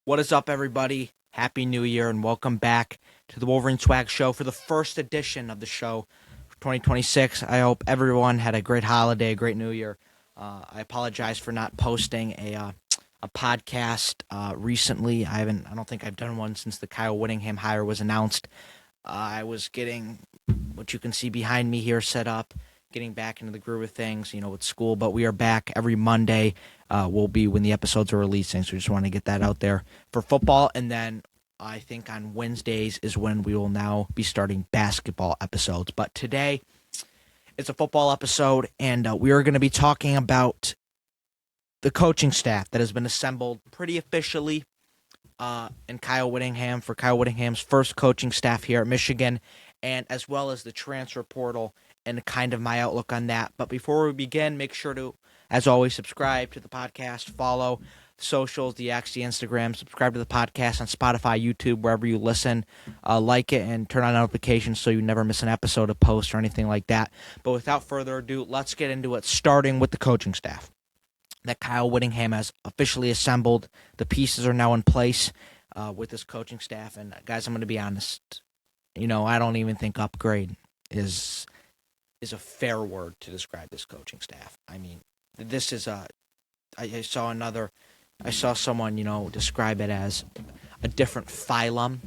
What is up, everybody? Happy New Year, and welcome back to the Wolverineswag Show for the first edition of the show for 2026. I hope everyone had a great holiday, a great New Year. I apologize for not posting a podcast recently. I don't think I've done one since the Kyle Whittingham hire was announced. I was getting what you can see behind me here set up, getting back into the groove of things, with school. But we are back every Monday. Will be when the episodes are releasing. So we just want to get that out there for football. And then I think on Wednesdays is when we will now be starting basketball episodes. But today it's a football episode, and we are going to be talking about the coaching staff that has been assembled pretty officially in Kyle Whittingham for Kyle Whittingham's first coaching staff here at Michigan, and as well as the transfer portal and kind of my outlook on that. But before we begin, make sure to, as always, subscribe to the podcast, follow the socials, the X, the Instagram, subscribe to the podcast on Spotify, YouTube, wherever you listen, like it, and turn on notifications so you never miss an episode, a post, or anything like that. But without further ado, let's get into it, starting with the coaching staff that Kyle Whittingham has officially assembled. The pieces are now in place with this coaching staff. And guys, I'm going to be honest. I don't even think upgrade is a fair word to describe this coaching staff. I mean, this is I saw someone, describe it as a different phylum.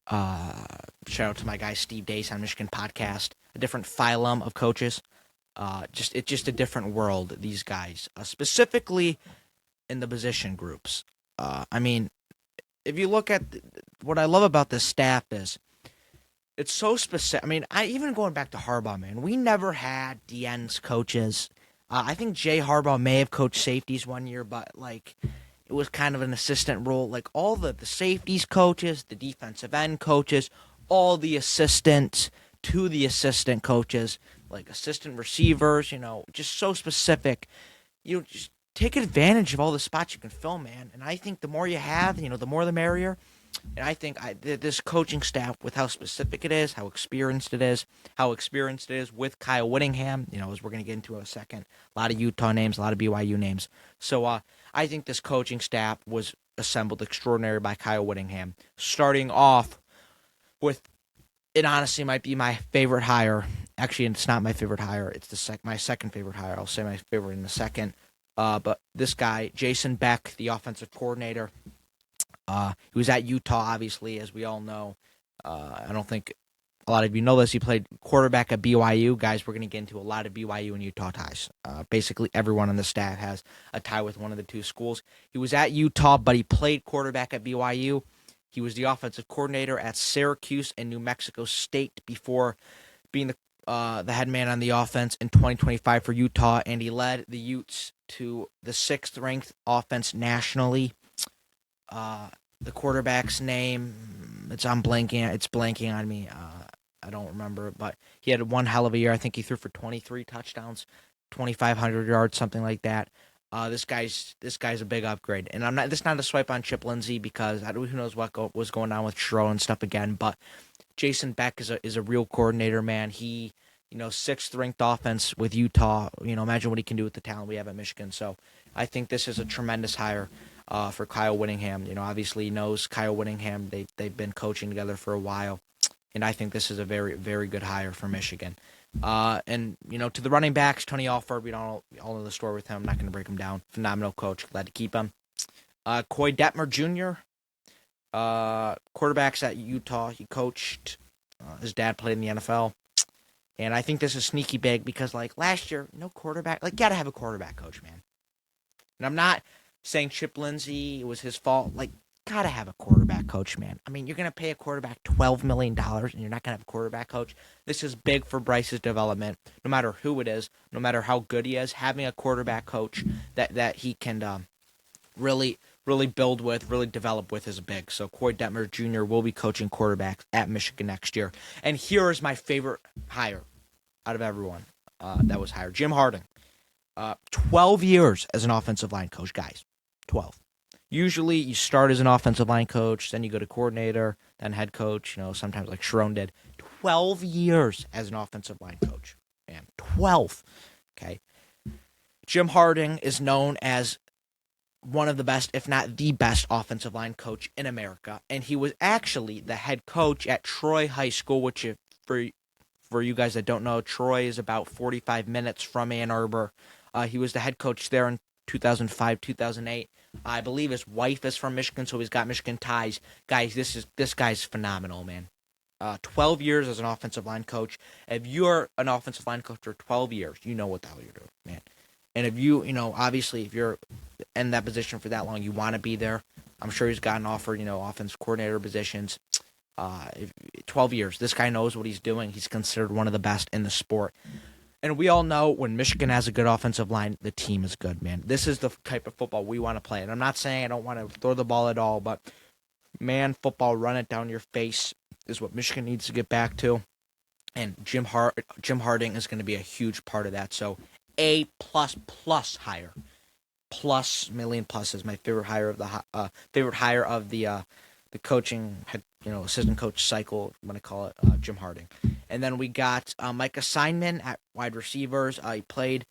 Shout out to my guy Steve Dace on Michigan Podcast. A different phylum of coaches. It's just a different world, these guys, specifically in the position groups. I mean, if you look at what I love about this staff is it's so specific. I mean, even going back to Harbaugh, man, we never had DNs coaches. I think Jay Harbaugh may have coached safeties one year, but it was kind of an assistant role. Like all the safeties coaches, the defensive end coaches, all the assistants to the assistant coaches, like assistant receivers, just so specific. Just take advantage of all the spots you can fill, man. And I think the more you have, the more the merrier. And I think this coaching staff, with how specific it is, how experienced it is with Kyle Whittingham, as we're going to get into in a second, a lot of Utah names, a lot of BYU names. So I think this coaching staff was assembled extraordinary by Kyle Whittingham, starting off with, it honestly might be my favorite hire. Actually, it's not my favorite hire. It's my second favorite hire. I'll say my favorite in a second. But this guy, Jason Beck, the offensive coordinator, he was at Utah, obviously, as we all know. I don't think a lot of you know this. He played quarterback at BYU. Guys, we're going to get into a lot of BYU and Utah ties. Basically, everyone on the staff has a tie with one of the two schools. He was at Utah, but he played quarterback at BYU. He was the offensive coordinator at Syracuse and New Mexico State before being the head man on the offense in 2025 for Utah, and he led the Utes to the 6th-ranked offense nationally. The quarterback's name, it's blanking on me. I don't remember, but he had one hell of a year. I think he threw for 23 touchdowns, 2,500 yards, something like that. This guy's a big upgrade, and this is not a swipe on Chip Lindsey because who knows what was going on with Schro and stuff again. But Jason Beck is a real coordinator, man. He 6th ranked offense with Utah. Imagine what he can do with the talent we have at Michigan. So I think this is a tremendous hire for Kyle Whittingham. Obviously he knows Kyle Whittingham. They've been coaching together for a while, and I think this is a very, very good hire for Michigan. And to the running backs, Tony Alford, we all know the story with him. I'm not going to break him down. Phenomenal coach. Glad to keep him. Coy Detmer Jr., quarterbacks at Utah. He coached. His dad played in the NFL. And I think this is sneaky big because, last year, no quarterback. Got to have a quarterback coach, man. And I'm not saying Chip Lindsey, it was his fault. Got to have a quarterback coach, man. I mean, you're going to pay a quarterback $12 million, and you're not going to have a quarterback coach. This is big for Bryce's development, no matter who it is, no matter how good he is. Having a quarterback coach that he can really build with, really develop with is big. So Coy Detmer Jr. will be coaching quarterbacks at Michigan next year. And here is my favorite hire out of everyone that was hired. Jim Harding. 12 years as an offensive line coach, guys. 12. Usually you start as an offensive line coach, then you go to coordinator, then head coach, sometimes like Sharon did. 12 years as an offensive line coach. Man, 12. Okay. Jim Harding is known as one of the best, if not the best, offensive line coach in America, and he was actually the head coach at Troy High School, which, if, for you guys that don't know, Troy is about 45 minutes from Ann Arbor. He was the head coach there in 2005, 2008. I believe his wife is from Michigan, so he's got Michigan ties. Guys, this guy's phenomenal, man. 12 years as an offensive line coach. If you're an offensive line coach for 12 years, you know what the hell you're doing, man. And if obviously, if you're in that position for that long, you want to be there. I'm sure he's gotten offered, offense coordinator positions. 12 years. This guy knows what he's doing. He's considered one of the best in the sport. And we all know when Michigan has a good offensive line, the team is good, man. This is the type of football we want to play. And I'm not saying I don't want to throw the ball at all, but man football, run it down your face is what Michigan needs to get back to. And Jim Harding is going to be a huge part of that. So A++ hire. Plus, million plus is my favorite hire of the coaching head, assistant coach cycle. I'm going to call it Jim Harding. And then we got Micah Simon at wide receivers. He played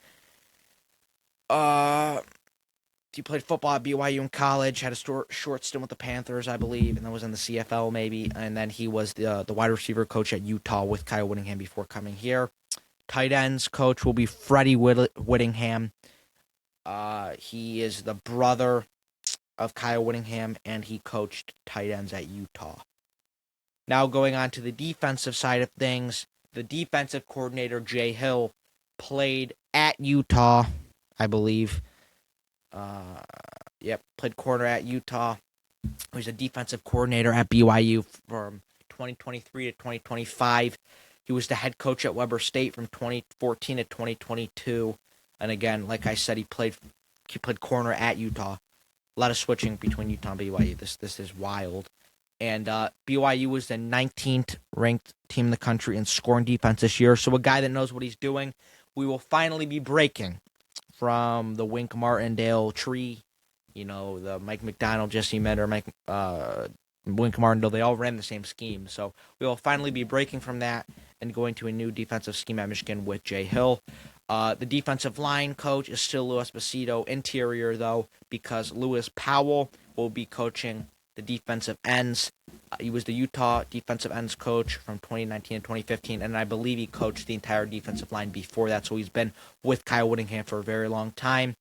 football at BYU in college, had a short stint with the Panthers, I believe, and then was in the CFL maybe. And then he was the wide receiver coach at Utah with Kyle Whittingham before coming here. Tight ends coach will be Freddie Whittingham. He is the brother of Kyle Whittingham, and he coached tight ends at Utah. Now going on to the defensive side of things, the defensive coordinator, Jay Hill, played at Utah, I believe. Played corner at Utah. He was a defensive coordinator at BYU from 2023 to 2025. He was the head coach at Weber State from 2014 to 2022. And again, like I said, he played corner at Utah. A lot of switching between Utah and BYU. This is wild. And BYU was the 19th ranked team in the country in scoring defense this year. So a guy that knows what he's doing. We will finally be breaking from the Wink Martindale tree. The Mike McDonald, Jesse Metter, Wink Martindale, they all ran the same scheme. So we will finally be breaking from that and going to a new defensive scheme at Michigan with Jay Hill. The defensive line coach is still Louis Baceto. Interior, though, because Lewis Powell will be coaching the defensive ends. He was the Utah defensive ends coach from 2019 to 2015, and I believe he coached the entire defensive line before that, so he's been with Kyle Whittingham for a very long time.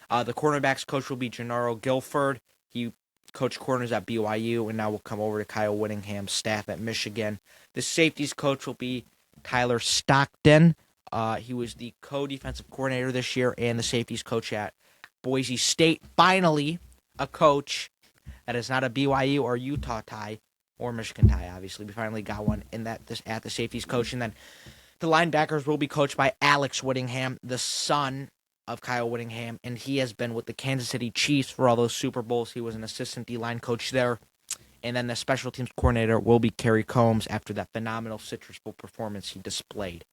The cornerbacks coach will be Gennaro Guilford. He coached corners at BYU, and now will come over to Kyle Whittingham's staff at Michigan. The safeties coach will be Tyler Stockton. He was the co-defensive coordinator this year and the safeties coach at Boise State. Finally, a coach that is not a BYU or Utah tie or Michigan tie, obviously. We finally got one at the safeties coach. And then the linebackers will be coached by Alex Whittingham, the son of Kyle Whittingham, and he has been with the Kansas City Chiefs for all those Super Bowls. He was an assistant D-line coach there. And then the special teams coordinator will be Kerry Combs after that phenomenal Citrus Bowl performance he displayed.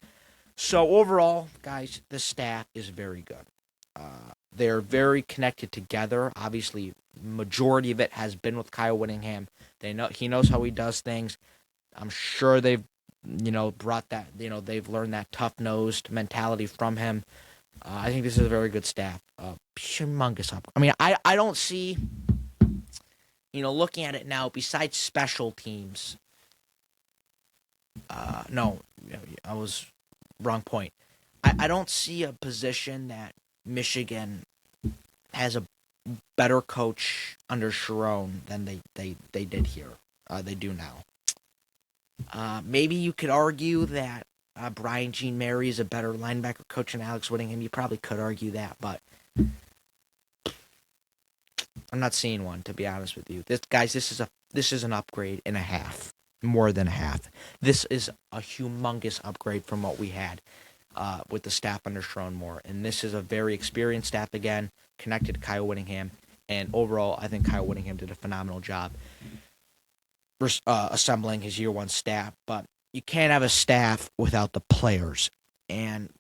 So overall, guys, the staff is very good. They're very connected together. Obviously, majority of it has been with Kyle Whittingham. He knows how he does things. I'm sure they've, brought that, they've learned that tough-nosed mentality from him. I think this is a very good staff. Humongous up. I mean, I don't see, looking at it now, besides special teams. No, I was wrong point. I don't see a position that Michigan has a better coach under Sharon than they did here. They do now. Maybe you could argue that Brian Jean Mary is a better linebacker coach than Alex Whittingham. You probably could argue that, but I'm not seeing one, to be honest with you. This is an upgrade and a half, more than a half. This is a humongous upgrade from what we had with the staff under Sharon Moore, and this is a very experienced staff again, connected to Kyle Whittingham. And overall, I think Kyle Whittingham did a phenomenal job assembling his year one staff. But you can't have a staff without the players. And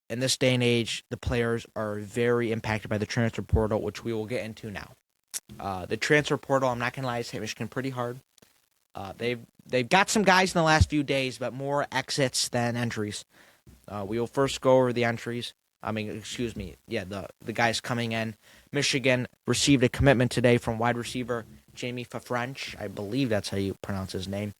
in this day and age, the players are very impacted by the transfer portal, which we will get into now. The transfer portal, I'm not going to lie, has hit Michigan pretty hard. They've got some guys in the last few days, but more exits than entries. We will first go over the entries. The guys coming in. Michigan received a commitment today from wide receiver Jamie French. I believe that's how you pronounce his name.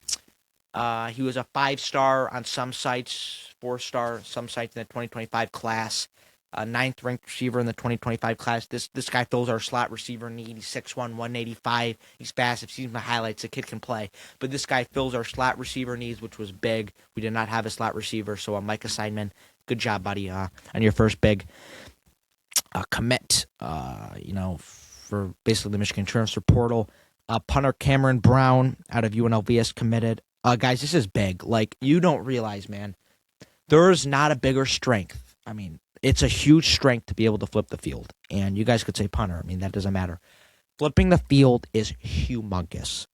He was a 5-star on some sites, 4-star some sites in the 2025 class. 9th-ranked receiver in the 2025 class. This guy fills our slot receiver need. He's 6'1", 185. He's fast. If you've seen my highlights, the kid can play. But this guy fills our slot receiver needs, which was big. We did not have a slot receiver, so Micah Seidman, good job, buddy, on your first big commit, for basically the Michigan transfer portal. Punter Cameron Brown out of UNLV is committed. Guys, this is big. Like, you don't realize, man, there's not a bigger strength. I mean, it's a huge strength to be able to flip the field. And you guys could say punter. I mean, that doesn't matter. Flipping the field is humongous.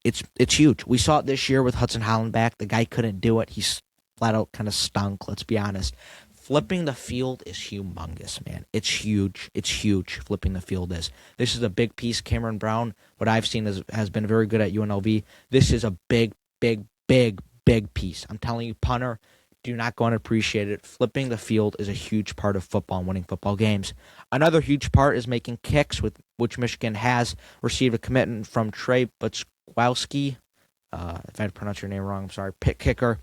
It's huge. We saw it this year with Hudson Holland back. The guy couldn't do it. He's flat out kind of stunk, let's be honest. Flipping the field is humongous, man. It's huge. It's huge, flipping the field is. This is a big piece. Cameron Brown, what I've seen, has been very good at UNLV. This is a big, big, big, big piece. I'm telling you, punter, do not go unappreciated. Flipping the field is a huge part of football and winning football games. Another huge part is making kicks, with which Michigan has received a commitment from Trey Butzkowski. If I pronounced your name wrong, I'm sorry. Pit kicker.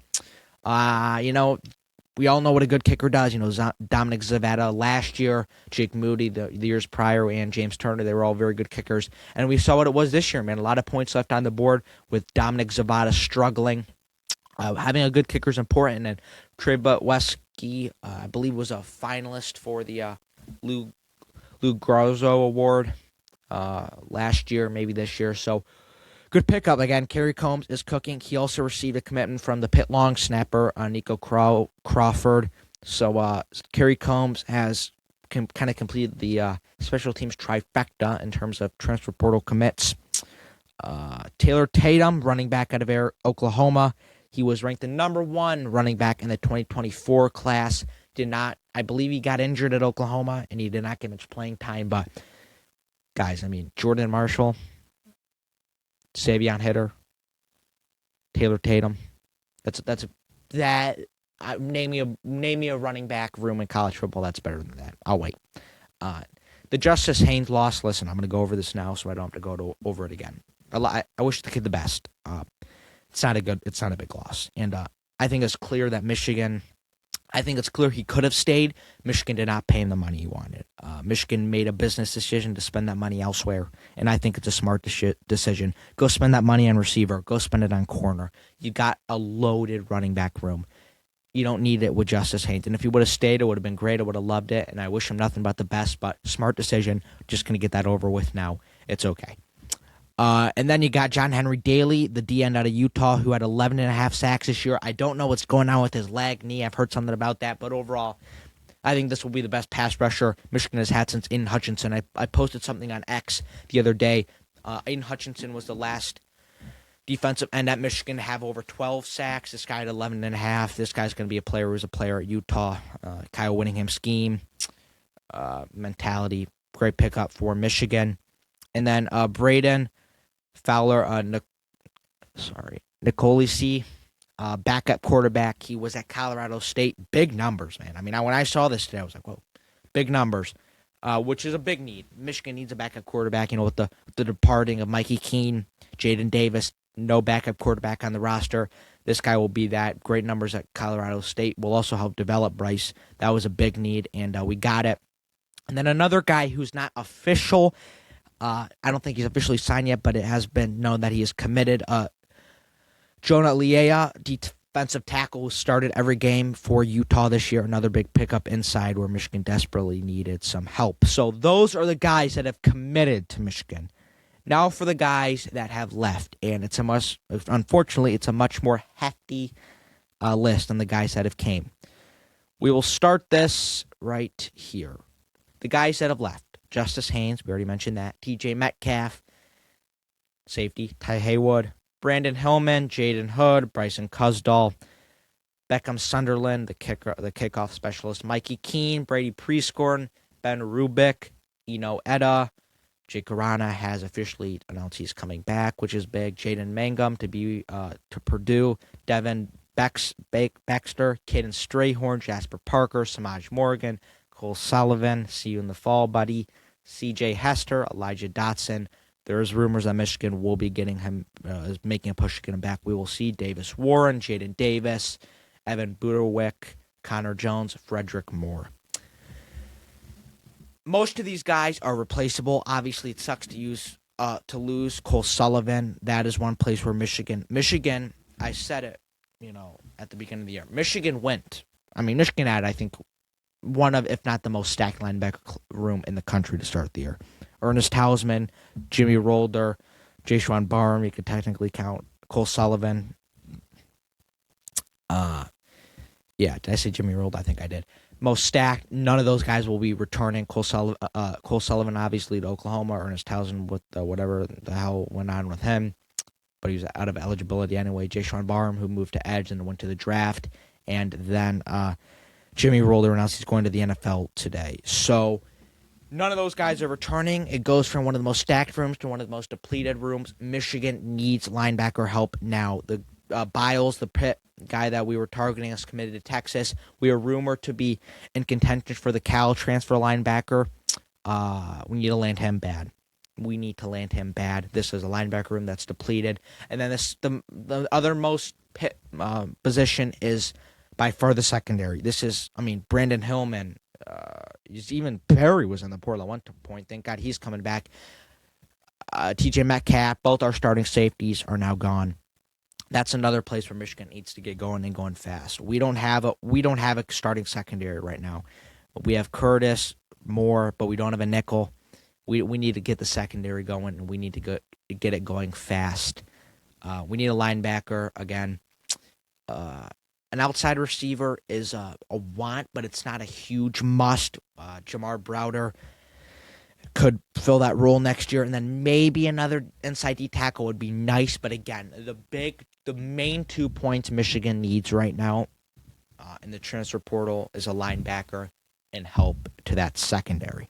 We all know what a good kicker does. Dominic Zavada last year, Jake Moody the years prior, and James Turner, they were all very good kickers. And we saw what it was this year, man. A lot of points left on the board with Dominic Zavada struggling. Having a good kicker is important. And Trey Butzkowski, I believe, was a finalist for the Lou Grosso Award last year, maybe this year. So, good pickup. Again, Kerry Combs is cooking. He also received a commitment from the Pitt long snapper, Nico Crawford. So Kerry Combs has kind of completed the special teams trifecta in terms of transfer portal commits. Taylor Tatum, running back out of Oklahoma. He was ranked the number 1 running back in the 2024 class. I believe he got injured at Oklahoma, and he did not get much playing time. But, guys, I mean, Jordan Marshall, Savion Hitter, Taylor Tatum. Name me a running back room in college football that's better than that. I'll wait. The Justice Haynes loss. Listen, I'm going to go over this now so I don't have to go over it again. I wish the kid the best. It's not a big loss, and I think it's clear that Michigan. I think it's clear he could have stayed. Michigan did not pay him the money he wanted. Michigan made a business decision to spend that money elsewhere, and I think it's a smart decision. Go spend that money on receiver. Go spend it on corner. You got a loaded running back room. You don't need it with Justice Haynes. And if he would have stayed, it would have been great. I would have loved it, and I wish him nothing but the best, but smart decision. Just going to get that over with now. It's okay. And then you got John Henry Daly, the DN out of Utah, who had 11.5 sacks this year. I don't know what's going on with his leg, knee. I've heard something about that. But overall, I think this will be the best pass rusher Michigan has had since Aiden Hutchinson. I posted something on X the other day. Aiden Hutchinson was the last defensive end at Michigan to have over 12 sacks. This guy had 11.5. This guy's going to be a player who's a player at Utah. Kyle Whittingham scheme, mentality. Great pickup for Michigan. And then Braden Fowler, Nicolici, backup quarterback. He was at Colorado State. Big numbers, man. I mean, when I saw this today, I was like, whoa, big numbers, which is a big need. Michigan needs a backup quarterback. With the departing of Mikey Keene, Jaden Davis, no backup quarterback on the roster. This guy will be that. Great numbers at Colorado State. Will also help develop Bryce. That was a big need, and we got it. And then another guy who's not official. I don't think he's officially signed yet, but it has been known that he is committed. Jonah Liea, defensive tackle, who started every game for Utah this year. Another big pickup inside where Michigan desperately needed some help. So those are the guys that have committed to Michigan. Now for the guys that have left, and unfortunately, it's a much more hefty list than the guys that have came. We will start this right here. The guys that have left. Justice Haynes, we already mentioned that. TJ Metcalf, safety. Ty Haywood, Brandon Hillman, Jaden Hood, Bryson Cusdall, Beckham Sunderland, the kickoff specialist. Mikey Keene, Brady Prescorn, Ben Rubik, Eno Etta. Jake Arana has officially announced he's coming back, which is big. Jaden Mangum to Purdue. Devin Baxter, Caden Strayhorn, Jasper Parker, Samaj Morgan, Cole Sullivan. See you in the fall, buddy. C.J. Hester, Elijah Dotson. There's rumors that Michigan will be getting him, is making a push to get him back. We will see Davis Warren, Jaden Davis, Evan Buderwick, Connor Jones, Frederick Moore. Most of these guys are replaceable. Obviously, it sucks to lose Cole Sullivan. That is one place where Michigan, I said it, at the beginning of the year. Michigan had, I think, one of, if not the most stacked linebacker room in the country to start the year. Ernest Hausman, Jimmy Rolder, Jayshon Barham, you could technically count Cole Sullivan. Did I say Jimmy Rolder? I think I did. Most stacked. None of those guys will be returning. Cole Sullivan, obviously, to Oklahoma. Ernest Hausman with whatever the hell went on with him. But he was out of eligibility anyway. Jayshon Barham, who moved to Edge and went to the draft. And then Jimmy Rolder announced he's going to the NFL today. So none of those guys are returning. It goes from one of the most stacked rooms to one of the most depleted rooms. Michigan needs linebacker help now. The Biles, the Pitt guy that we were targeting, is committed to Texas. We are rumored to be in contention for the Cal transfer linebacker. We need to land him bad. This is a linebacker room that's depleted. And then the other most position is by far the secondary. This is, Brandon Hillman. Even Perry was in the portal at one point. Thank God he's coming back. TJ Metcalf, both our starting safeties are now gone. That's another place where Michigan needs to get going and going fast. We don't have a starting secondary right now. We have Curtis Moore, but we don't have a nickel. We need to get the secondary going, and we need to get it going fast. We need a linebacker again. An outside receiver is a want, but it's not a huge must. Jamar Browder could fill that role next year, and then maybe another inside D tackle would be nice. But again, the main 2 points Michigan needs right now in the transfer portal is a linebacker and help to that secondary.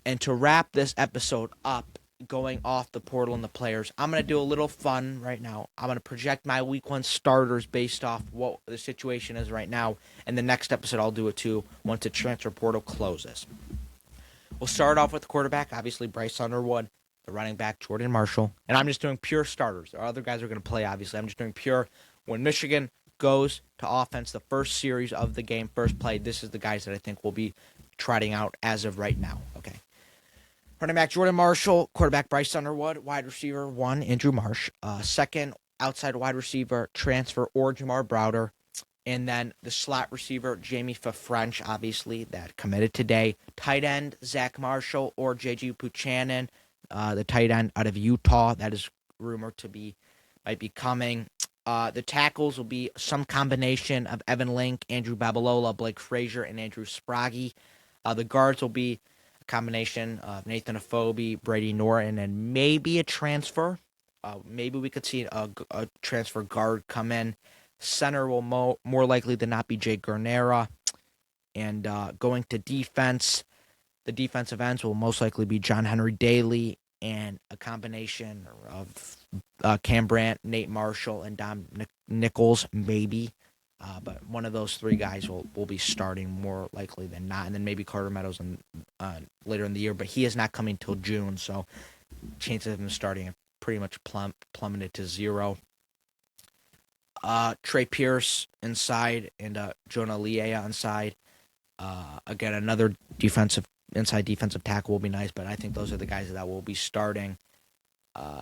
And to wrap this episode up, going off the portal and the players, I'm going to do a little fun right now. I'm going to project my week 1 starters based off what the situation is right now. And the next episode, I'll do it too once the transfer portal closes. We'll start off with the quarterback, obviously Bryce Underwood, the running back Jordan Marshall. And I'm just doing pure starters. Our other guys are going to play, obviously. I'm just doing pure. When Michigan goes to offense, the first series of the game, first play, this is the guys that I think will be trotting out as of right now. Okay. Running back Jordan Marshall, quarterback Bryce Underwood, wide receiver 1, Andrew Marsh, second outside wide receiver transfer or Jamar Browder, and then the slot receiver Jamie French, obviously that committed today. Tight end Zach Marshall or J.G. Buchanan, the tight end out of Utah that is rumored to might be coming. The tackles will be some combination of Evan Link, Andrew Babalola, Blake Frazier, and Andrew Spraggy. The guards will be combination of Nathan Afobe, Brady Norton, and maybe a transfer. Maybe we could see a transfer guard come in. Center will more likely than not be Jake Gurnera. And going to defense, the defensive ends will most likely be John Henry Daly and a combination of Cam Brandt, Nate Marshall, and Dom Nichols, maybe. But one of those 3 guys will be starting more likely than not. And then maybe Carter Meadows later in the year. But he is not coming till June, so chances of him starting have pretty much plummeted to 0. Trey Pierce inside and Jonah Leah inside. Again, another inside defensive tackle will be nice, but I think those are the guys that will be starting.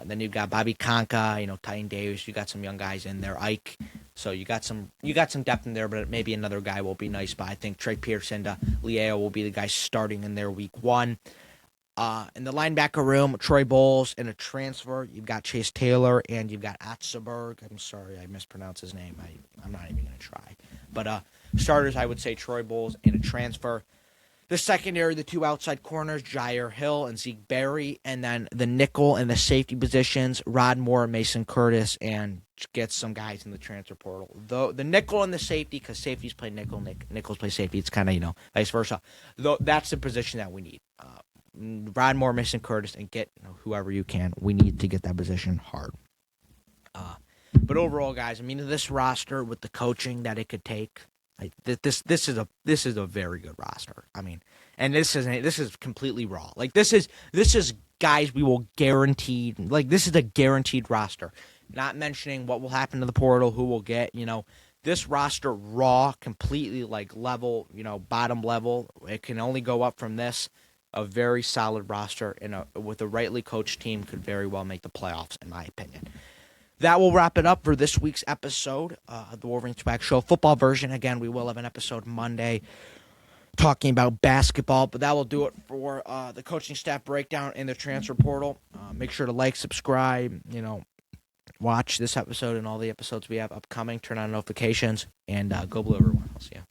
Then you've got Bobby Conca, Tyne Davis. You got some young guys in there, Ike. So you got some depth in there, but maybe another guy will be nice. But I think Trey Pierce and Leao will be the guys starting in their week 1. In the linebacker room, Troy Bowles in a transfer. You've got Chase Taylor and you've got Atzeberg. I'm sorry, I mispronounced his name. I'm not even going to try. But starters, I would say Troy Bowles in a transfer. The secondary, the 2 outside corners, Jair Hill and Zeke Berry, and then the nickel and the safety positions, Rod Moore, Mason Curtis, and get some guys in the transfer portal. Though the nickel and the safety, because safeties play nickel, nickels play safety. It's kind of vice versa. Though that's the position that we need. Rod Moore, Mason Curtis, and get whoever you can. We need to get that position hard. But overall, guys, this roster with the coaching that it could take, This is a very good roster. I mean, and this is completely raw. Like this is guys we will guaranteed, like this is a guaranteed roster. Not mentioning what will happen to the portal, who will get, this roster raw, completely like level, bottom level. It can only go up from this. A very solid roster and with a rightly coached team could very well make the playoffs, in my opinion. That will wrap it up for this week's episode of the Wolverine Swag Show. Football version, again, we will have an episode Monday talking about basketball, but that will do it for the coaching staff breakdown in the transfer portal. Make sure to like, subscribe, watch this episode and all the episodes we have upcoming. Turn on notifications, and go Blue, everyone. I'll see you.